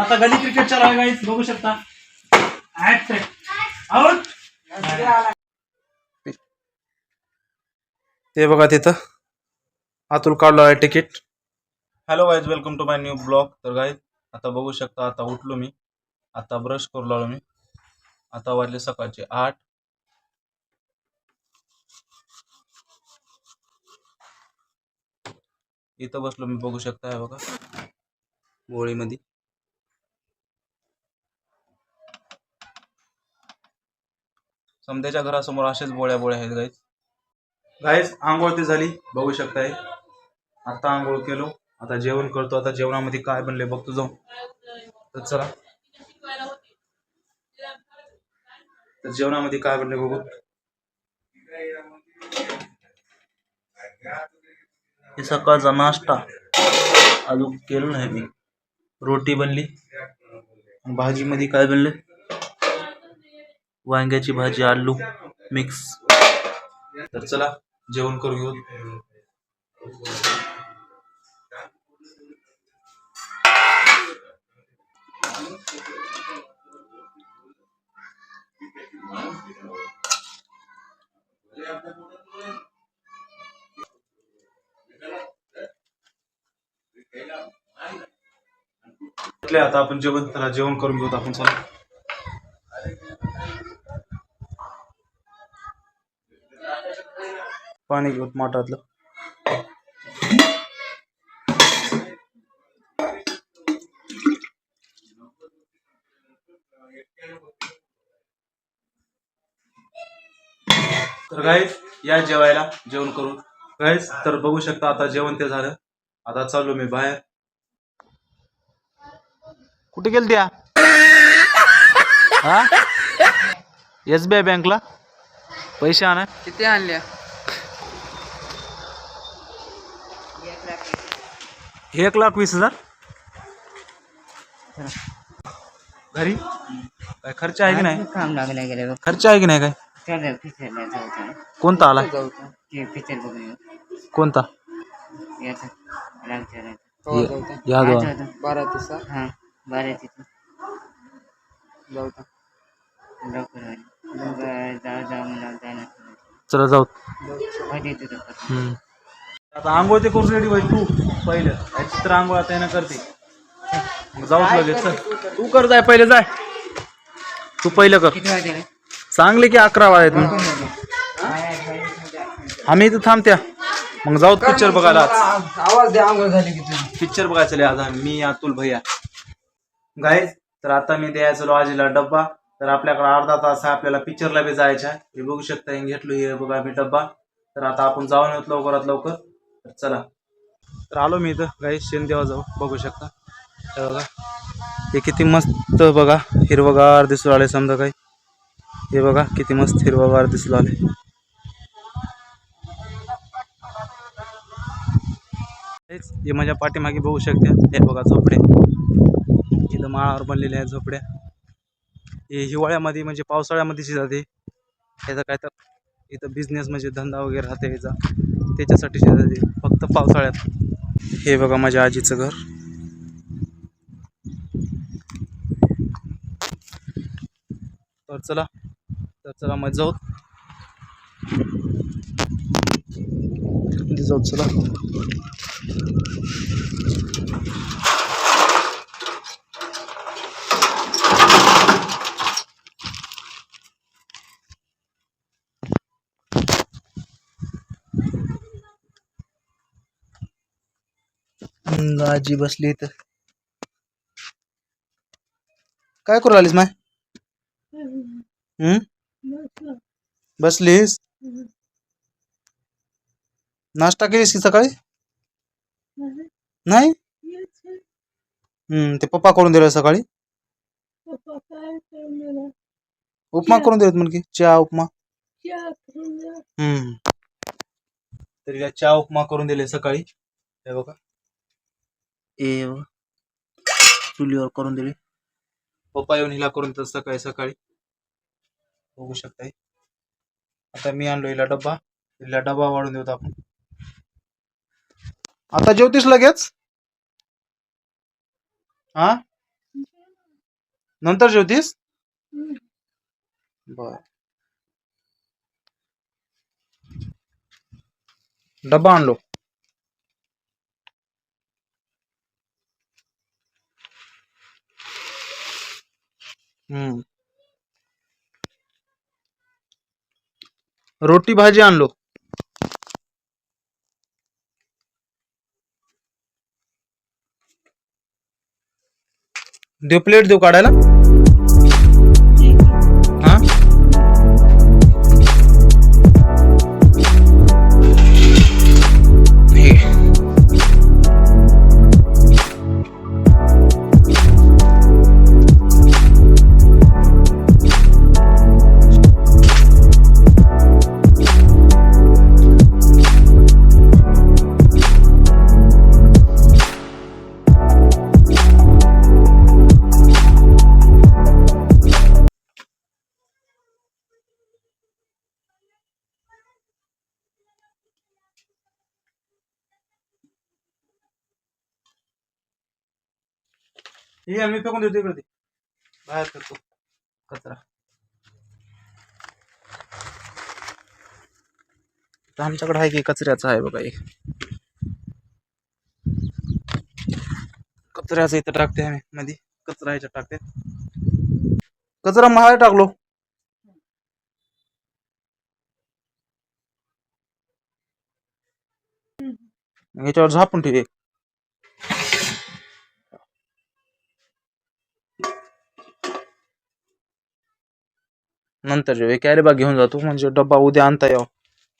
आता गली क्रिकेट चालू आहे गाईस, बघू शकता. आउट. ते बघा तिथं अतुल काढलो आहे ticket. Hello guys, welcome to my new blog. तर गाईज आता बघू शकता, आता उठलो मी, आता ब्रश करू लागलो मी. आता वाजले सकाळचे 8. इथं बसलो मी, बघू शकता. हे बघा गोळीमध्ये समध्याच्या घरासमोर असेच बोळ्या बोळ्या आहेत गाईज. गाईज आंघोळ ती झाली, बघू शकताय. आता आंघोळ केलो, आता जेवण करतो. आता जेवणामध्ये काय बनले बघतो जाऊन. तर चला, तर जेवणामध्ये काय बनले बघू. हे सकाळचा नाश्ता अजून केलं नाही मी. रोटी बनली, भाजी मध्ये काय बनले, वांग्याची भाजी, आलू मिक्स. तर चला जेवण करू घेऊ. आता आपण जेवण करून घेऊ आपण. चला पाणी घेऊ माठातलं. तर गाईज या जेवायला, जेवण करू गाईज. तर बघू शकता आता जेवण ते झालं. आता चाललो मी बाहेर. कुठे गेल त्या SBI बँकला पैसे आणा. किती आणल्या? 1,20,000 घरी. काय खर्च आहे की नाही? काम लागले गेले खर्च आहे की नाही काय? पिक्चरला जाऊ. कोणता आला? पिक्चर बघून कोणता? याचा या दोन 12 हा 12 तिथं जाऊ लवकर चला जाऊ. जाऊ. आता आंघोळ ते करून रेडी होईल तू पहिलं. चित्र आंघोळ आता येणं करते, मग जाऊच लगेच. चल तू कर, जाय पहिले, जाय तू पहिलं कर. किती वाजले? सांगले की 11 वाजले. आम्ही इथं थांबत्या, मग जाऊ पिक्चर बघायला. आवाज द्या, आंघोळ झाली की तुझी. पिक्चर बघायचं आज मी, अतुल भैया. गाईज तर आता मी द्यायचो आजीला डब्बा. तर आपल्याकडे अर्धा तास आहे, आपल्याला पिक्चरला बी जायचं आहे. हे बघू शकता, हे घेतलो हे बघा मी डब्बा. तर आता आपण जाऊन येतो लवकरात लवकर. तर चला, तर आलो मी इथं गाईज शेंदेवा जाऊ. बघू शकता हे बघा, हे किती मस्त बघा हिरवगार दिसू आले समजा काही. हे बघा किती मस्त हिरवगार दिसू आले. हे माझ्या पाठीमागे बघू शकते. हे बघा झोपड्या, इथं माळावर बनलेल्या आहेत झोपड्या. हे हिवाळ्यामध्ये म्हणजे पावसाळ्यामध्ये जाते. ह्याचा काय तर इथं बिझनेस म्हणजे धंदा वगैरे राहते याचा, त्याच्यासाठी जाते फक्त पावसाळ्यात. हे बघा माझ्या आजीचं घर. तर चला मग जाऊ. चला आजी बसली इथं. काय करू आलीस माय? बसलीस? नाश्ता केलीस की सकाळी? नाही. ते पप्पा करून दिलं सकाळी. उपमा करून दिलेत म्हणजे चहा उपमा. तरी चहा उपमा करून दिले सकाळी. हे बघा चुलीवर करून दिले. पप्पा येऊन हिला करून देतात सकाळी सकाळी, बघू शकताय. आता मी आणलो हिला डब्बा, हिला डब्बा वाढून देऊ आपण. आता जेवतीस लगेच? हा नंतर जेवतीस बर. डब्बा आणलो. रोटी भाजी आणलो. देव प्लेट देऊ काढायला. हा हे. हे आम्ही फेकून देतो इकडे. बाहेर फेकतो कचरा. आमच्याकडे आहे की कचऱ्याचा आहे बघा. एक कचऱ्याचं इथं टाकते आम्ही मध्ये. कचरा ह्याच्यात टाकते. कचरा महाळ टाकलो. ह्याच्यावर झापून ठेवे. नंतर जेव्हा कॅरी बॅग घेऊन जातो म्हणजे डब्बा उद्या आणता यावं.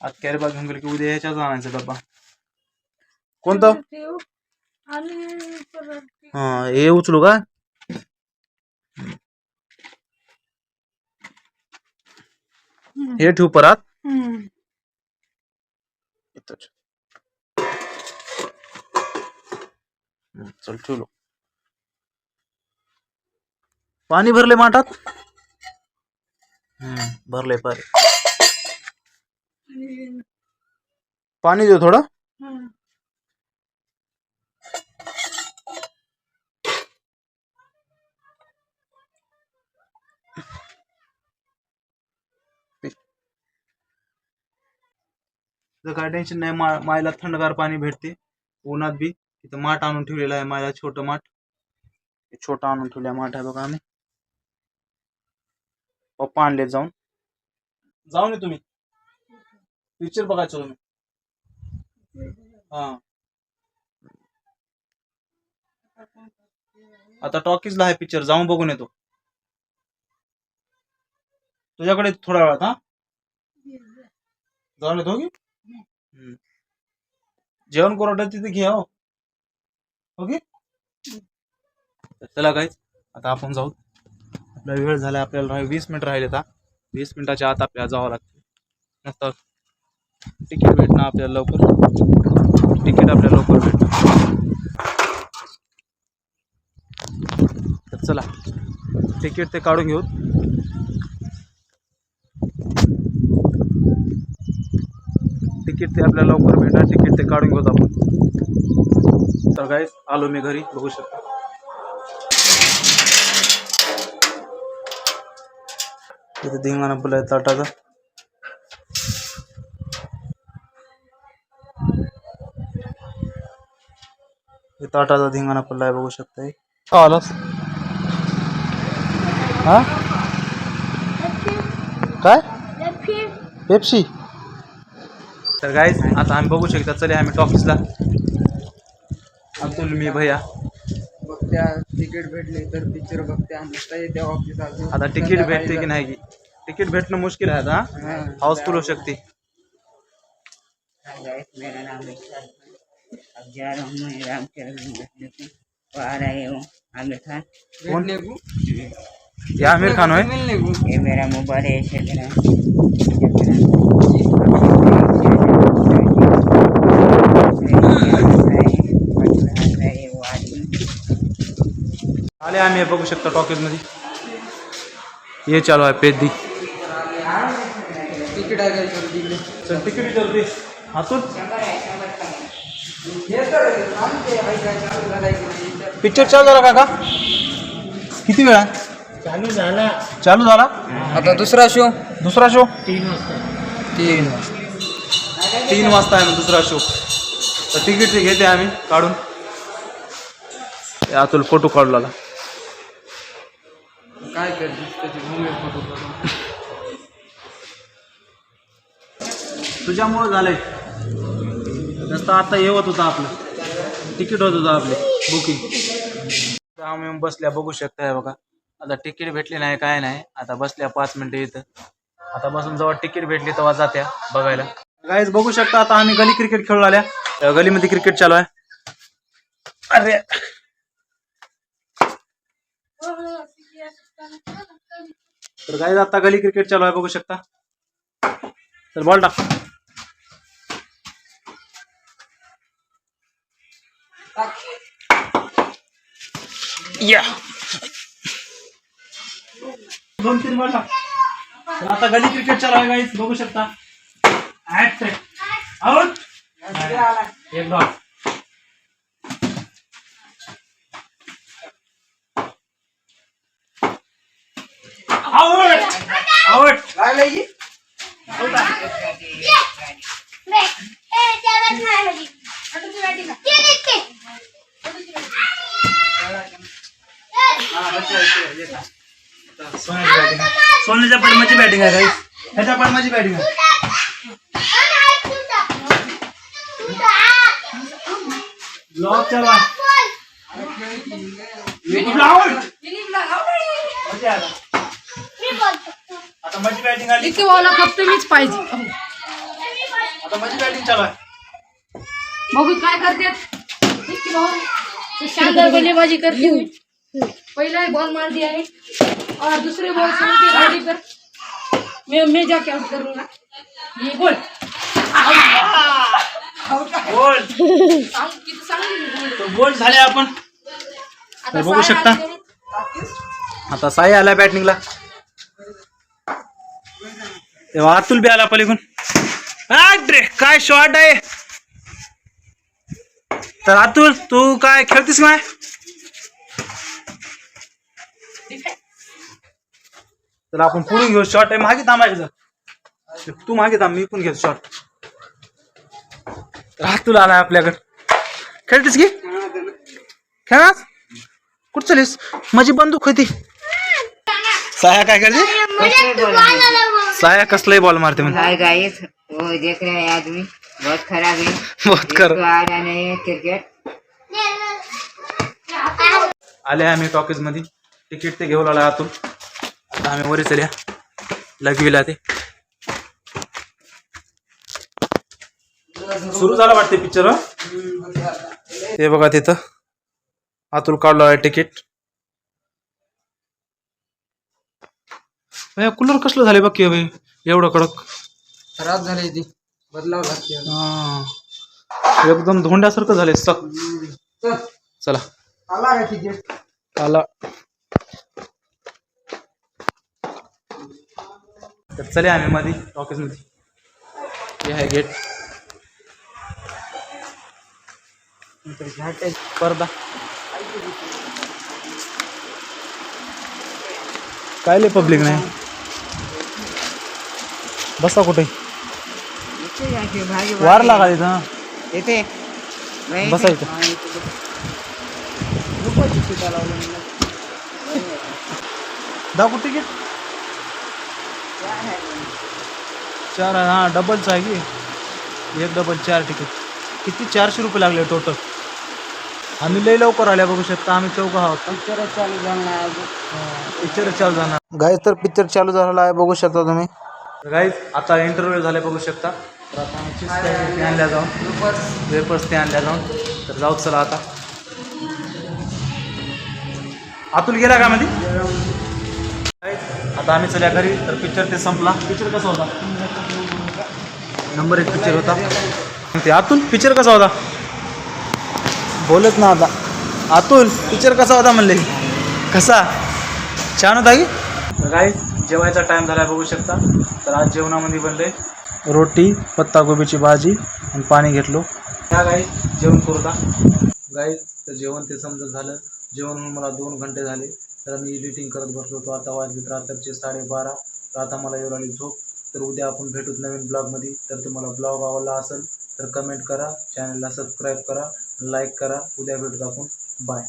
आज कॅरी बॅग घेऊन गेलो की उद्या ह्याच्याच आणायचा डब्बा. कोणतं? हा हे उचलू का? हे ठेवू परत. चल ठेवलो. पाणी भरले माठात. भरले पाणी. पाणी देऊ थोडं. काय टेन्शन नाही. मायला थंडगार पाणी भेटते उन्हात बी. इथं माठ आणून ठेवलेला आहे मायला. छोटं माठ. छोटा आणून ठेवल्या माठ आहे बघा आम्ही. पप्पा आणले जाऊन. जाऊन ये तुम्ही. पिक्चर बघायचं तुम्ही. हा आता टॉकीजला आहे पिक्चर. जाऊन बघून येतो. तुझ्याकडे थोड्या वेळात. हा जाऊन येतो की. जेवण कोरडा तिथे घ्या. ओके चला गाईज आता आपण जाऊ. आपला वेळ झाला. आपल्याला 20 मिनिट राहिले. आता 20 मिनिटाच्या आत आपल्याला जावं लागतं. मस्त तिकीट भेटणं आपल्याला लवकर. तिकीट आपल्याला लवकर भेटणं. तर चला तिकीट ते काढून घेऊ. तिकीट ते आपल्याला लवकर भेटणार. तिकीट ते काढून घेऊ आपण. तर गाईज आलो मी घरी. बघू शकता इथे धिंगाणा पडलाय ताटाचा. ताटाचा धिंगाणा पडलाय बघू शकता. का आलास? हा काय पेप्सी. तर गाईज आता आम्ही बघू शकता. चले आम्ही टॉकीजला. अतुल मी भैया. बघत्या तिकीट भेटले तर पिक्चर बघत्या. त्या ऑफिस आता तिकीट भेटते की नाही. तिकीट भेटणं मुश्किल है. हाउसफुल हो सकती. मेरा नाम है. अब जा रहा हूँ मैं रामचरण को. आ रहे हो आमिर खान. कौन? ये आमिर खान है. ये मेरा मोबाइल है. ऐसे मेरा आले आम्ही बघू शकता टॉकीज मध्ये. ये चालू आहे पेद्दी. तिकीट आहे चल तिकीट विचारते. हातून पिक्चर चालू झाला काका. किती वेळा चालू झाला आता दुसरा शो दुसरा शो 3 3 वाजता आहे दुसरा शो. तर तिकीट घेते आम्ही काढून. अतुल फोटो काढला. काय करतेस त्याची भूमी फोटो काढून. तुझ्यामुळे झालंय. जास्त आता हे होत होतं आपलं तिकीट होत होतं आपले बुकिंग. आम्ही बसल्या बघू शकताय बघा. आता तिकीट भेटली नाही काय नाही. आता बसल्या 5 मिनिटं इथं. आता बसून जेव्हा तिकीट भेटली तेव्हा जात्या बघायला. गाईज बघू शकता आता आम्ही गली क्रिकेट खेळून आल्या. गलीमध्ये क्रिकेट चालू आहे. अरे तर गाईज आता गली क्रिकेट चालू आहे बघू शकता. तर बॉल टाक. या 2-3 बॉल टाक. तर आता गली क्रिकेट चालू आहे गाईज बघू शकता. आउट एक डॉट. आउट सोन्याच्या पाठीमाची बॅटिंग आहे गाईज. ह्याच्या पाठीमाची बॅटिंग आहे. ब्लॉक चालू आहे. आता माझी बॅटिंग आली. फक्त मीच पाहिजे. आता माझी बॅटिंग चालू आहे. बघू काय करते. शानदार बल्लेबाजी करती हुई. पहला बॉल मार दिया है और दूसरे बॉल से उनकी गाड़ी पर मैं जाके आउट करूंगा. ये गोल गोल. तर गोल झाले आपण. तर बघू शकता आता साई आला बॅटिंगला. तेव्हा अतुल बी आला पलीकडून. अरे काय शॉट आहे. तर अतुल तू काय खेळतीस काय. तर आपण पुढून घेऊ. शॉट आहे मागे थांबायचं. तू मागे थांब मी पण घेतो शॉट. अतुल आला आपल्याकडे. खेळतीस की खेळा. कुठं चालीस. माझी बंदूक होती. साया काय करते. साया कसलाही बॉल मारते म्हणजे. हाय गाइस, वो देख रहे हैं आदमी बहुत खराब है. बहुत कर इसको आ रहा नहीं है क्रिकेट. आले आम्ही टॉकीज मध्ये. तिकीट ते घेऊन आला अतुल. आता आम्ही वरी चल्या लगवीला. ते सुरू झाला वाटते पिक्चर. ते बघा तिथं अतुल काढलो आहे तिकीट. कूलर कसलं झाले बघ की एवढं कडक. खराब झाली ती बदलाव लागते. एकदम धोंड्यासारखं झाले सक. चला आला का तिकीट. आला. तर चले आम्ही मध्ये टॉकीज मध्ये. हे आहे गेट. पडदा काय लय पब्लिक नाही. बसा कुठे इथे जाके भाई वार लागा तिथं. इथे बसायचं. दाखव तिकीट. 4 आहे. हां डबलचं आहे की. एक डबल 4 तिकीट. किती 400 रुपये लागले टोटल. आम्ही लई लवकर आल्या बघू शकता. आम्ही 4 आहोत. पिक्चर चालू जाणार. पिक्चर चालू झाला गाईज. तर पिक्चर चालू झालेला आहे बघू शकता तुम्ही. गाईज आता इंटरव्ह्यू झाले बघू शकता. तर आता आम्ही चिप्स ते आणल्या जाऊन वेपर्स ते आणल्या जाऊन. तर जाऊ चला आता. अतुल गेला का मध्ये. आता आम्ही चल्या घरी. तर पिक्चर ते संपला. पिक्चर कसा होता. नंबर 1 पिक्चर होता. ते अतुल पिक्चर कसा होता. बोलत ना आता. अतुल पिक्चर कसा होता म्हणले. कसा छान होता की. गाईज जेवायचा टाइम झाला बघू शकता. तर आज जेवणामध्ये बनले रोटी पत्तागोबीची भाजी आणि पाणी घेतलो. त्या गाईज जेवण करू का गाईज. तर जेवण ते समजा झालं. जेवण होऊन मला 2 घंटे झाले. तर मी एडिटिंग करत बसलो होतो. आता वाजलेत रात्रीचे 12:30. तर आता मला येऊ लागली झोप. तर उद्या आपण भेटूच नवीन ब्लॉगमध्ये. तर तुम्हाला ब्लॉग आवडला असेल तर कमेंट करा, चॅनलला सबस्क्राईब करा, लाईक करा. उद्या भेटूत आपण. बाय.